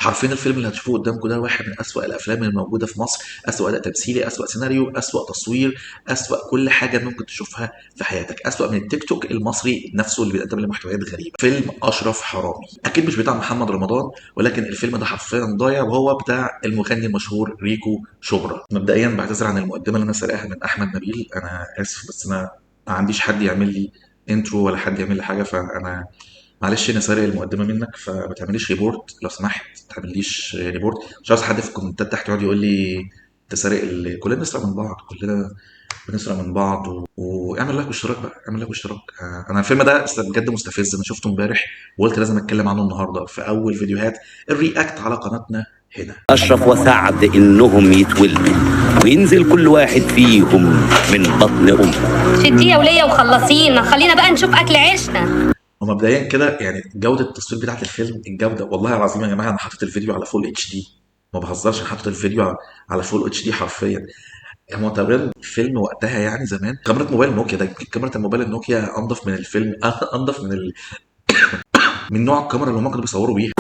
حرفيا الفيلم اللي هتشوفوه قدامكم ده واحد من أسوأ الافلام الموجوده في مصر، أسوأ اداء تمثيلي، أسوأ سيناريو، أسوأ تصوير، أسوأ كل حاجه ممكن تشوفها في حياتك، أسوأ من التيك توك المصري نفسه اللي بيقدم لي محتويات غريبه. فيلم اشرف حرامي اكيد مش بتاع محمد رمضان، ولكن الفيلم ده حرفيا ضايع، وهو بتاع المغني المشهور ريكو شبرا. مبدئيا بعتذر عن المقدمه اللي انا سارقها من احمد نبيل، انا اسف، بس انا ما عنديش حد يعمل لي انترو ولا حد يعمل لي حاجه، فانا معلش انا سارق المقدمه منك، فما تعمليش ريبورت لو سمحت، ما تعمليش ريبورت. مش عاوز حد في الكومنتات تحت يقعد يقول لي انت سارق كلنا بنسرق من بعض، كلنا بنسرق من بعض واعمل لايك واشتراك بقى، اعمل لايك واشتراك. انا الفيلم ده بجد مستفز، انا شفته امبارح وقلت لازم اتكلم عنه النهارده في اول فيديوهات الرياكت على قناتنا هنا. أشرف وسعد إنهم يتولدوا وينزل كل واحد فيهم من بطن أمه. شديه وليا وخلصينا، خلينا بقى نشوف اكل عيشنا. ومبدئيا كده يعني جوده التصوير بتاعت الفيلم، الجوده والله العظيم يا جماعه، انا حاطط الفيديو على فول اتش دي، ما بهزرش، انا حاطط الفيديو على فول اتش دي حرفيا. هو تقريبا فيلم وقتها يعني زمان كاميرا موبايل نوكيا، ده كاميرا الموبايل النوكيا انضف من الفيلم انضف من نوع الكاميرا اللي هم كانوا بيصوروا بيها.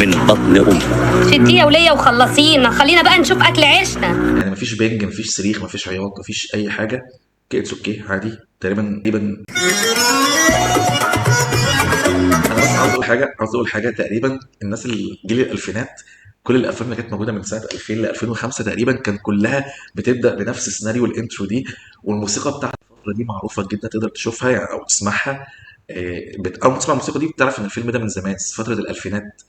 من بطن أمه. شديه وليا وخلصينا، خلينا بقى نشوف اكل عيشنا. يعني مفيش بنج، مفيش صريخ، مفيش عياط، مفيش اي حاجه. اتس اوكي عادي تقريبا. انا بس عاوز اقول حاجه تقريبا الناس اللي جيل الالفينات، كل الافلام اللي كانت موجوده من سنه 2000 ل 2005 تقريبا كان كلها بتبدا بنفس سيناريو الانترو دي، والموسيقى بتاعت الفتره دي معروفه جدا، تقدر تشوفها يعني او تسمعها. اول ما تسمع الموسيقى دي بتعرف ان الفيلم ده من زمان، فتره الالفينات،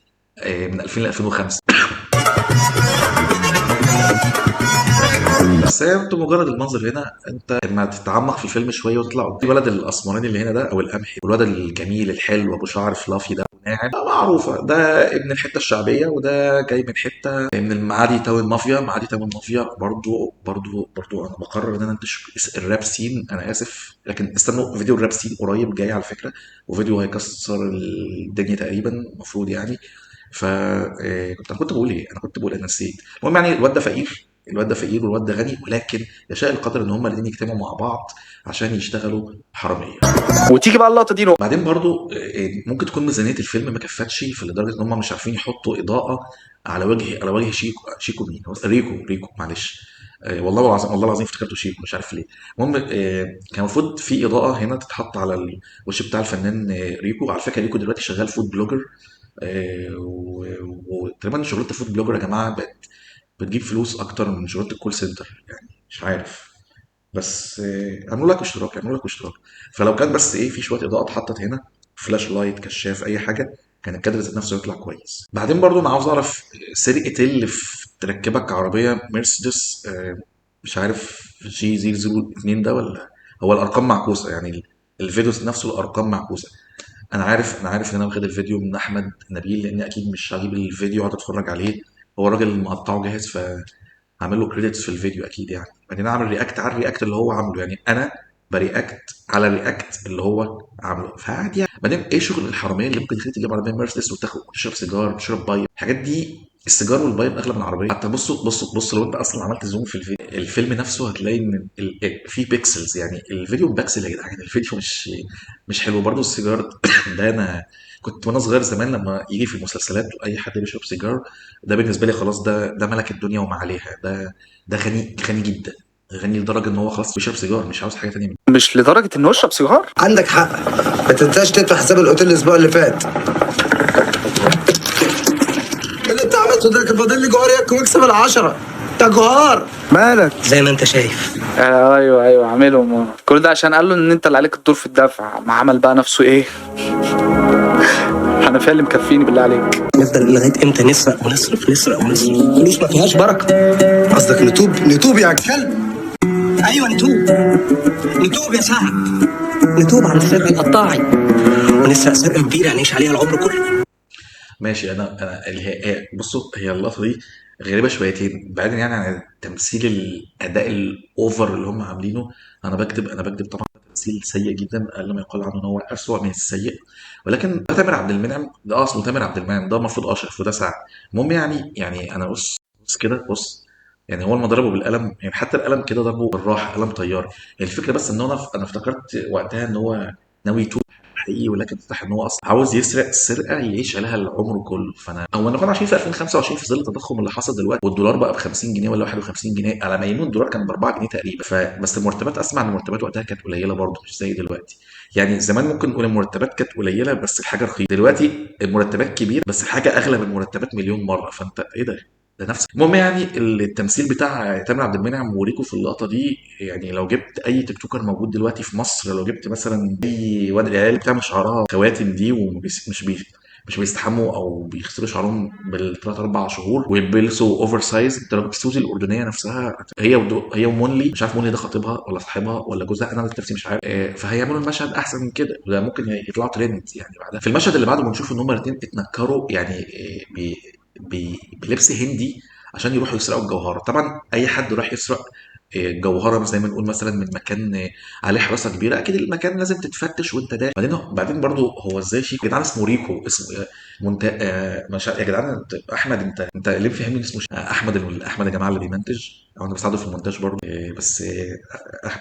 من 2000 ل 2005. بس هي انت مجرد المنظر هنا، انت لما تتعمق في الفيلم شويه وتطلع قدام الولد الاسمراني اللي هنا ده او القمحي، والولد الجميل الحلو ابو شعر فلافي ده ناعم، معروفه ده ابن الحته الشعبيه، وده جاي من حته من المعادي تاون مافيا. معادي تاون مافيا برضو انا بقرر ان انا انتج الراب سين، انا اسف لكن استنوا فيديو الراب سين قريب جاي على فكره، وفيديو هيكسر الدنيا تقريبا المفروض يعني. كنت بقول ايه، انا كنت بقول انا نسيت. المهم يعني الواد ده فقير والواد ده غني، ولكن يشاء القدر ان هما الاثنين يجتمعوا مع بعض عشان يشتغلوا حراميه. وتيجي بقى اللقطه دي بعدين برضو ممكن تكون ميزانيه الفيلم ما كفتش، لدرجه ان هم مش عارفين يحطوا اضاءه على وجه شيكو مين هو؟ ريكو معلش. والله العظيم افتكرته شيكو مش عارف ليه. المهم كان المفروض في اضاءه هنا تتحط على الوش بتاع الفنان ريكو. على فكره ريكو دلوقتي شغال فود بلوجر، وتقريبا شغلته فود بلوجر يا جماعه بقت بتجيب فلوس اكتر من شغلة الكول سنتر، يعني مش عارف. بس اعملوا لك اشتراك. فلو كان بس في شويه اضاءه اتحطت هنا، فلاش لايت، كشاف، اي حاجه، كان الكادر ذات نفسه يطلع كويس. بعدين برضو انا عاوز اعرف سرقه اللي في تركبك عربيه مرسيدس، مش عارف جي 002 ده، ولا هو الارقام معكوسه يعني الفيديو نفسه الارقام معكوسه. انا عارف ان انا واخد الفيديو من احمد نبيل، لان اكيد مش هجيب الفيديو اقعد اتفرج عليه، هو الراجل مقطعه جاهز، هعمل له كريدتس في الفيديو اكيد يعني. بعدين اعمل رياكت على الرياكت اللي هو عامله، يعني انا برياكت على الرياكت اللي هو عامله، فعادي يعني. بعدين ايه شغل الحراميه اللي ممكن يخليك تجيب عربيه مرسيدس وتاخد تشرب سيجار، تشرب بايب، الحاجات دي. السيجار والبايب اغلى من العربيه. حتى بصوا لو انت اصلا عملت زوم في الفيلم نفسه هتلاقي ان في بيكسلز، يعني الفيديو بكسل يا جدعان، الفيديو مش حلو برضه السيجار. ده انا كنت وانا صغير زمان لما يجي في المسلسلات اي حد بيشرب سيجار، ده بالنسبه لي خلاص، ده ملك الدنيا وما عليها، ده غني جدا، غني لدرجه ان هو خلاص بيشرب سيجار مش عاوز حاجه تانية منه. مش لدرجه انه يشرب سيجار. عندك حق، ما تنساش تدفع حساب الاوتيل الاسبوع اللي فات. اللي انت عملته ده كان فاضل لي جوهر ياك ويكسب العشرة. ده جوهر مالك؟ زي ما انت شايف. ايوه اعملهم كل ده عشان قال له ان انت اللي عليك الدور في الدفع. ما عمل بقى نفسه ايه؟ حنفيه اللي مكفيني بالله عليك. نفضل لغايه امتى نسرق ونصرف نسرق ونصرف؟ فلوس ما فيهاش بركه. قصدك نتوب يا كلب. ايوه نتوب يا سعد. نتوب عن السرقه القطاعي ونسرق سرقه كبيره نعيش عليها العمر كله. ماشي. انا اللي هي بصوا، هي اللقطه دي غريبه شويتين، بعيدا يعني عن تمثيل الاداء الاوفر اللي هم عاملينه. انا بكتب طبعا تمثيل سيء جدا، اقل ما يقال عنه ان هو اسوأ من السيء. ولكن ده تامر عبد المنعم، ده اسمه تامر عبد المنعم، ده المفروض اشرف وده سعد. المهم يعني انا بص كده، بص يعني هو لما ضربه بالقلم، يعني حتى القلم كده ضربه بالراحه، قلم طيار. الفكره بس ان انا افتكرت وقتها ان هو ناوي يتوب حقيقي، ولكن اتضح ان هو اصلا عاوز يسرق سرقه يعيش عليها العمر كله. فانا او انا كنا عايشين في 2025 في ظل التضخم اللي حصل دلوقتي، والدولار بقى ب 50 جنيه ولا 51 جنيه، على ما يمين الدولار كان ب 4 جنيه تقريبا. فبس المرتبات، اسمع ان المرتبات وقتها كانت قليله برضه مش زي دلوقتي. يعني زمان ممكن نقول المرتبات كانت قليله بس الحاجه رخيصه، دلوقتي المرتبات كبيره بس الحاجه اغلى من المرتبات مليون مره. فانت ايه ده نفس. المهم يعني التمثيل بتاع تامر عبد المنعم وريكو في اللقطه دي، يعني لو جبت اي تيك توكر موجود دلوقتي في مصر، لو جبت مثلا اي واد العيال بتعمل شعرها خواتم دي مش بيستحموا او بيغسلوا شعرهم بالثلاث اربع شهور ويلبسوا اوفر سايز، انت لو جبت سوزي الاردنيه نفسها، هي ومونلي، مش عارف مونلي ده خطيبها ولا صاحبها ولا جوزها، انا نفسي مش عارف، فهيعملوا المشهد احسن من كده، وده ممكن يطلعوا ترند يعني بعدها. في المشهد اللي بعده بنشوف ان هما الاثنين اتنكروا يعني بلبس هندي عشان يروحوا يسرقوا الجوهره. طبعا اي حد راح يسرق جوهره زي ما نقول مثلا من مكان عليه حراسه كبيره، اكيد المكان لازم تتفتش وانت داخل. بعدين برضو هو ازاي شيك يا جدعان، اسمه ريكو، اسمه مش يا جدعان احمد، انت ليه فاهمني اسمه احمد يا جماعه اللي بيمنتج، او انا بساعده في المونتاج برضه، بس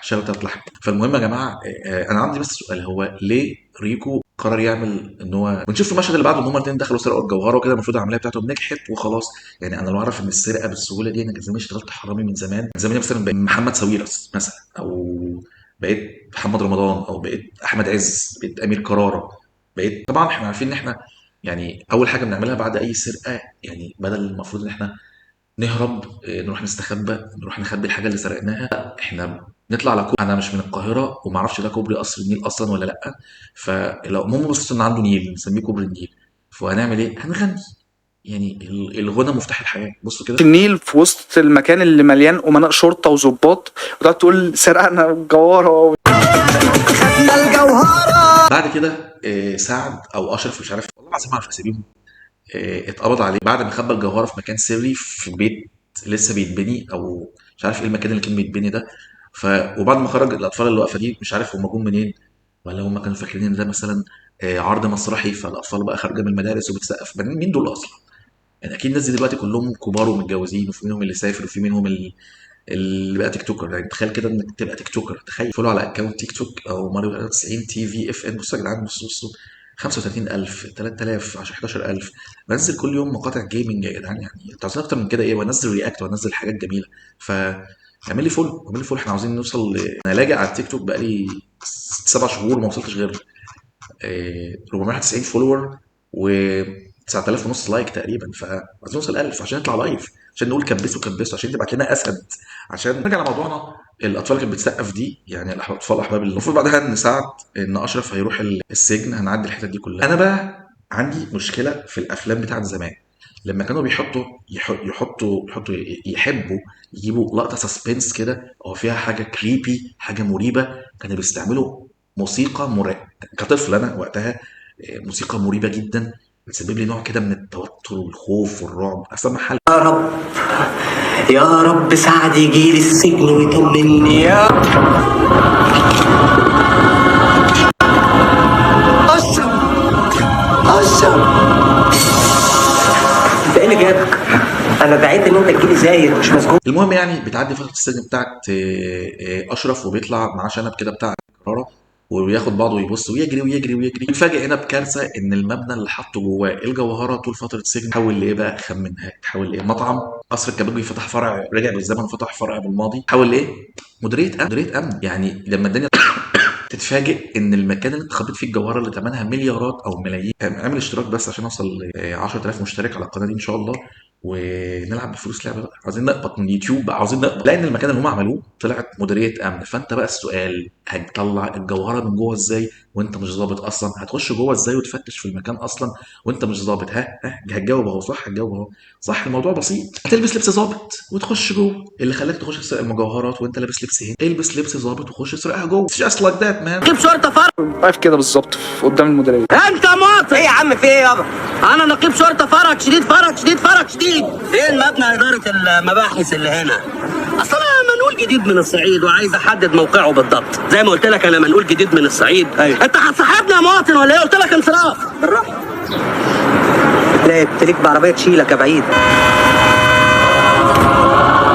شوت لحم. فالمهم يا جماعه، انا عندي بس سؤال، هو ليه ريكو قرر يعمل ان هو، ونشوف في المشهد اللي بعده ان هما الاثنين دخلوا سرقوا الجوهره وكده، المفروض العمليه بتاعتهم نجحت وخلاص. يعني انا لو اعرف ان السرقه بالسهوله دي، انا كان زمان اشتغلت حرامي من زمان، من زمان مثلا بقيت محمد ساويرس مثلا، او بقيت محمد رمضان، او بقيت احمد عز، بقيت امير كرارة، بقيت. طبعا احنا عارفين ان احنا يعني اول حاجه بنعملها بعد اي سرقه، يعني بدل المفروض ان احنا نهرب، نروح نستخبى، نروح نخبي الحاجه اللي سرقناها، لا احنا نطلع على كوبري. انا مش من القاهره وما اعرفش ده كوبري قصر النيل اصلا ولا لا، فلو المهم بس ان عنده نيل نسميه كوبري النيل، فهنعمل ايه؟ هنغني. يعني الغنى مفتاح الحياه. بصوا كده في النيل في وسط المكان اللي مليان امناء شرطه وظباط، وتقعد تقول سرقنا الجوهره خدنا الجوهره. بعد كده سعد او اشرف مش عارف والله العظيم، عارف اساميهم، اتقبض عليه بعد ما خبى الجوهره في مكان سري في بيت لسه بيتبني، او مش عارف ايه المكان اللي كان بيتبني ده. وبعد ما خرج الاطفال اللي واقفه دي، مش عارف هم جم منين، ولا هم كانوا فاكرين ان ده مثلا عرض مسرحي، فالاطفال بقى خارجه من المدارس وبتسقف. مين دول اصلا؟ يعني اكيد الناس دي دلوقتي كلهم كبار ومتجوزين، وفي منهم اللي سافر وفي منهم اللي بقى تيك توكر. يعني تخيل كده انك تبقى تيك توكر، تخيل فولو على اكونت تيك توك او ماريو 90 تي في اف ان. بصوا يا جدعان، بصوا 35,000 3000 10 11,000. بنزل كل يوم مقاطع جيمنج يا جدعان، يعني انتوا عايزين اكتر من كده ايه؟ وانزل رياكت وانزل حاجات جميله. ف اعمل لي فولو، اعمل لي فولو، احنا عاوزين نوصل انا لاجئ على التيك توك بقالي 7 شهور ما وصلتش غير 491 فولور و 9000 ونص لايك تقريبا. فعايزين نوصل 1000 عشان نطلع لايف، عشان نقول كبسوا كبسوا، عشان تبعت لنا اسد. عشان نرجع لموضوعنا، الاطفال كانت بتسقف دي، يعني الاطفال احباب المفروض بعدها ان سعد ان اشرف هيروح السجن، هنعدي الحته دي كلها. انا بقى عندي مشكله في الافلام بتاعت زمان، لما كانوا بيحطوا يحبوا يجيبوا لقطه سسبنس كده او فيها حاجه كريبي، حاجه مريبه، كانوا بيستعملوا موسيقى كطفل انا وقتها، موسيقى مريبه جدا بتسبب لي نوع كده من التوتر والخوف والرعب. اسمع حل. يا رب يا رب سعد يجي لي السجن ويطمني يا اشرب انت ايه اللي جابك؟ انا دعيت ان انت تجيلي زايد مش مسجون. المهم يعني بتعدي فتره السجن بتاعت اشرف، وبيطلع معاه شنب كده بتاع قراره، وياخد بعضه ويبص ويجري ويجري ويجري. يتفاجئ هنا بكارثه، ان المبنى اللي حطه جواه الجوهره طول فتره السجن تحول لايه بقى؟ خمنها، تحول لايه؟ مطعم. قصر الكبابجي فتح فرع، رجع بالزمن وفتح فرع بالماضي، تحول لايه؟ مديريه امن. يعني لما الدنيا تتفاجئ ان المكان اللي انت خبيت فيه الجوهره اللي ثمنها مليارات او ملايين. اعمل اشتراك بس عشان اوصل ل 10,000 مشترك على القناه دي ان شاء الله، ونلعب بفلوس لعبه بقى. عايزين نقبض من يوتيوب بقى، عاوزين نقبض، لان المكان اللي هم عملوه طلعت مديريه امن. فانت بقى السؤال، هتطلع الجوهره من جوه ازاي وانت مش ظابط اصلا؟ هتخش جوه ازاي وتفتش في المكان اصلا وانت مش ظابط؟ هتجاوب اهو صح، هتجاوب اهو صح. الموضوع بسيط، هتلبس لبس ظابط وتخش جوه. اللي خلاك تخش تسرق المجوهرات وانت لابس لبس هنا؟ البس لبس ظابط وخش اسرقها جوه. just like that man. نقيب شرطه فرع واقف كده بالظبط قدام المديريه. انت مواطن ايه يا عم؟ في ايه يابا؟ انا نقيب شرطه فرج شديد فين مبنى اداره المباحث اللي هنا؟ اصل انا منقول جديد من الصعيد وعايز احدد موقعه بالضبط. زي ما قلت لك انا منقول جديد من الصعيد. أيوة. انت هتصاحبني يا مواطن ولا ايه؟ قلت لك انصراف بالراحه. تلاقي بتليك بعربيه تشيلك يا بعيد.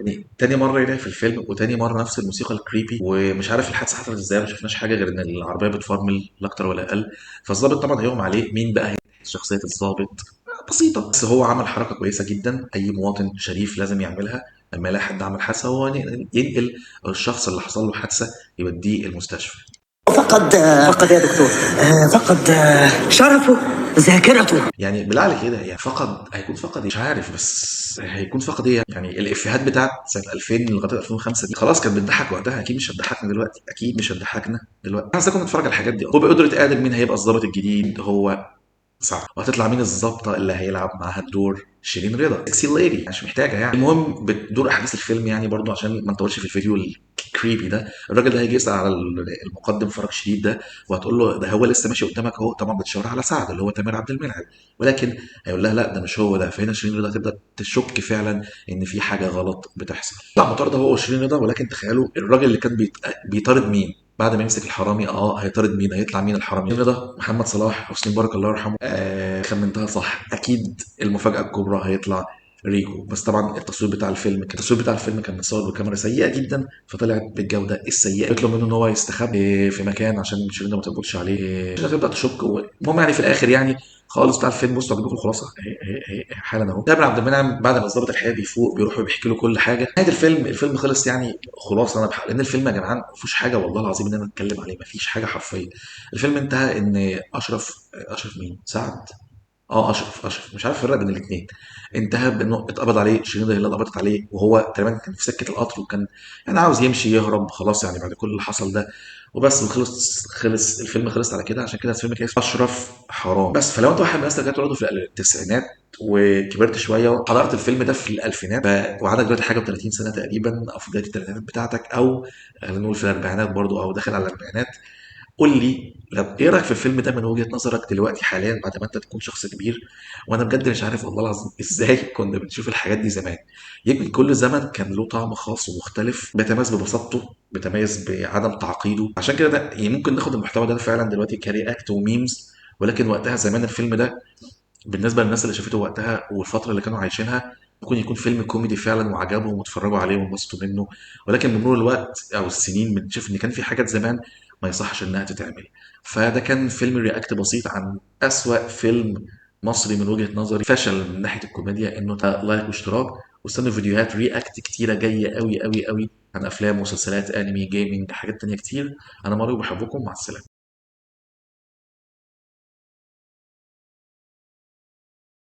يعني تاني مره يلاقي في الفيلم، وتاني مره نفس الموسيقى الكريبي، ومش عارف الحادثه حصلت ازاي، ما شفناش حاجه غير ان العربيه بتفرمل لا اكتر ولا اقل. فالظابط طبعا هيغمى عليه، مين بقى هي شخصيه الظابط؟ بسيطه، بس هو عمل حركه كويسه جدا اي مواطن شريف لازم يعملها. لما يلاقي حد عمل حادثه هو ينقل الشخص اللي حصل له حادثه، يوديه المستشفى. فقد يا دكتور، فقد شرفه، ذاكرته. يعني بالله عليك كده، يعني فقد هيكون فقد إيه؟ مش عارف، بس هيكون فقد ايه؟ يعني الافيهات بتاعت سنه 2000 لغايه 2005 دي خلاص كانت بتضحك وقتها، اكيد مش هتضحكنا دلوقتي، اكيد مش هتضحكنا دلوقتي. احنا كنا نتفرج على الحاجات دي، وبقدره ادم مين هيبقى الضابط الجديد؟ هو صح. وهتطلع مين الظابطه اللي هيلعب معاها الدور؟ شيرين رضا، سكسي ليدي، مش محتاجه يعني. المهم بتدور احداث الفيلم يعني برضو عشان ما نطولش في الفيديو الكريبي ده. الراجل ده هيجي يسال على المقدم فرج شديد ده، وهتقول له ده هو لسه ماشي قدامك اهو، طبعا بتشاور على سعد اللي هو تامر عبد المنعم، ولكن هيقول لها لا ده مش هو ده. فهنا شيرين رضا هتبدا تشك فعلا ان في حاجه غلط بتحصل. طلع مطارده هو وشيرين رضا، ولكن تخيلوا الراجل اللي كان بيطارد مين بعد ما يمسك الحرامي؟ هيطارد مين؟ هيطلع مين الحرامي؟ رضا محمد صلاح، حسني مبارك الله يرحمه. خمنتها صح، اكيد المفاجاه الكبرى هيطلع ريكو. بس طبعا التصوير بتاع الفيلم كان متصور بكاميرا سيئه جدا، فطلعت بالجوده السيئه. يطلب منه ان هو يستخبى في مكان عشان شيرين ما تقبضش عليه، عشان تبدا تشك. المهم يعني في الاخر يعني خالص بتاع الفيلم، بصوا اجيب لكم الخلاصه هي حالا اهو. تامر عبد المنعم بعد ما الظابط الحقيقي بيفوق بيروح وبيحكي له كل حاجه. نهايه الفيلم خلص يعني خلاص. انا بحق لان الفيلم يا جدعان ما فيهوش حاجه والله العظيم ان انا اتكلم عليه، ما فيش حاجه حرفيا. الفيلم انتهى ان اشرف مين؟ سعد. اشرف مش عارف افرق بين الاثنين. انتهى بانه اتقبض عليه، شيرين هي اللي اتقبضت عليه، وهو تقريبا كان في سكه القطر، وكان يعني عاوز يمشي يهرب خلاص يعني بعد كل اللي حصل ده وبس. خلص الفيلم خلص على كده. عشان كده الفيلم كان اسمه اشرف حرام. بس فلو انت واحد من الناس اللي جت برضه في التسعينات وكبرت شويه وحضرت الفيلم ده في الالفينات وعندك دلوقتي حاجه و30 سنه تقريبا، او في بدايه الثلاثينات بتاعتك، او خلينا نقول في الاربعينات برضه او داخل على الاربعينات، قول لي ايه رايك في الفيلم ده من وجهه نظرك دلوقتي حاليا بعد ما انت تكون شخص كبير. وانا بجد مش عارف والله العظيم ازاي كنا بنشوف الحاجات دي زمان. يمكن كل زمن كان له طعم خاص ومختلف، بيتميز ببساطته، بيتميز بعدم تعقيده. عشان كده ده يعني ممكن ناخد المحتوى ده فعلا دلوقتي كرياكت وميمز، ولكن وقتها زمان الفيلم ده بالنسبه للناس اللي شافته وقتها والفتره اللي كانوا عايشينها ممكن يكون فيلم كوميدي فعلا وعجبهم واتفرجوا عليه وانبسطوا منه. ولكن بمرور الوقت او السنين بنشوف ان كان في حاجات زمان ما يصحش انها تتعمل. فده كان فيلم رياكت بسيط عن اسوأ فيلم مصري من وجهة نظري فشل من ناحية الكوميديا. انه لايك واشتراك، واستنوا فيديوهات رياكت كتيرة جاية قوي قوي قوي عن افلام ومسلسلات انمي جيمنج حاجات تانية كتير. انا ماريو بحبكم، مع السلامة.